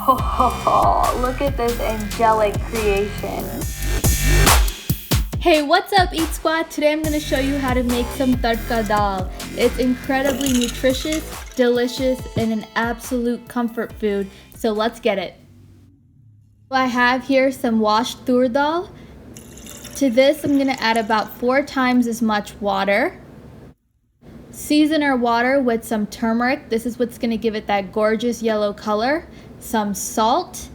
Oh, look at this angelic creation. Hey, what's up Eat Squad? Today I'm going to show you how to make some tadka dal. It's incredibly nutritious, delicious, and an absolute comfort food. So let's get it. I have here some washed tur dal. To this I'm going to add about 4 times as much water. Season our water with some turmeric. This is what's going to give it that gorgeous yellow color. Some salt.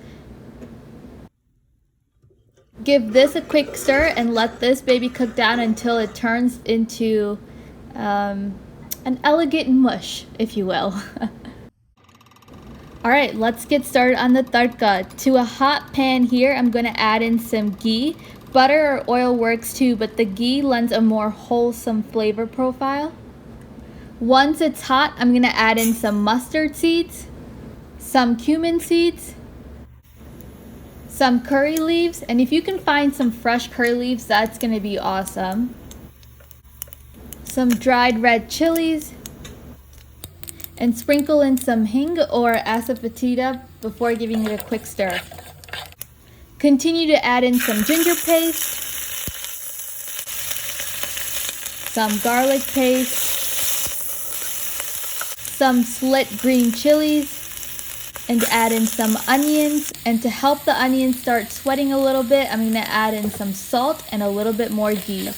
Give this a quick stir and let this baby cook down until it turns into an elegant mush, if you will. Alright, let's get started on the tadka. To a hot pan here, I'm going to add in some ghee. Butter or oil works too, but the ghee lends a more wholesome flavor profile. Once it's hot, I'm going to add in some mustard seeds, some cumin seeds, some curry leaves, and if you can find some fresh curry leaves, that's going to be awesome. Some dried red chilies, and sprinkle in some hing or asafoetida before giving it a quick stir. Continue to add in some ginger paste, some garlic paste, some slit green chilies, and add in some onions. And to help the onions start sweating a little bit, I'm going to add in some salt and a little bit more ghee.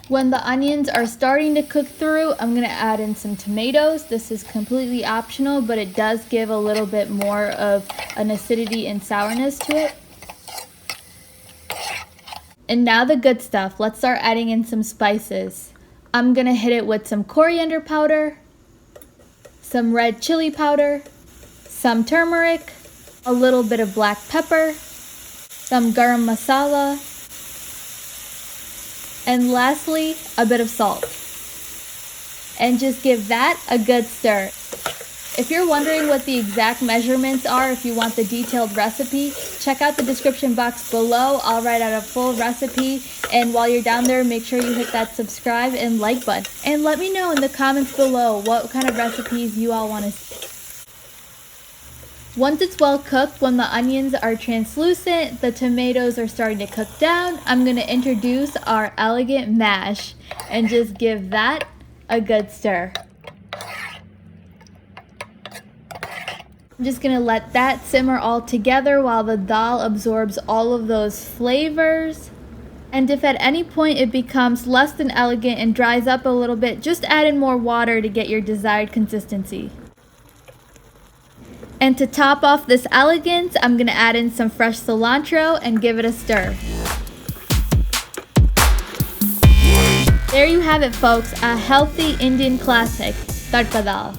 When the onions are starting to cook through, I'm going to add in some tomatoes. This is completely optional, but it does give a little bit more of an acidity and sourness to it. And now the good stuff. Let's start adding in some spices. I'm going to hit it with some coriander powder, some red chili powder, some turmeric, a little bit of black pepper, some garam masala, and lastly, a bit of salt. And just give that a good stir. If you're wondering what the exact measurements are, if you want the detailed recipe, check out the description box below. I'll write out a full recipe. And while you're down there, make sure you hit that subscribe and like button. And let me know in the comments below what kind of recipes you all want to see. Once it's well cooked, when the onions are translucent, the tomatoes are starting to cook down, I'm going to introduce our elegant mash and just give that a good stir. I'm just going to let that simmer all together while the dal absorbs all of those flavors. And if at any point it becomes less than elegant and dries up a little bit, just add in more water to get your desired consistency. And to top off this elegance, I'm going to add in some fresh cilantro and give it a stir. There you have it, folks, a healthy Indian classic, tadka dal.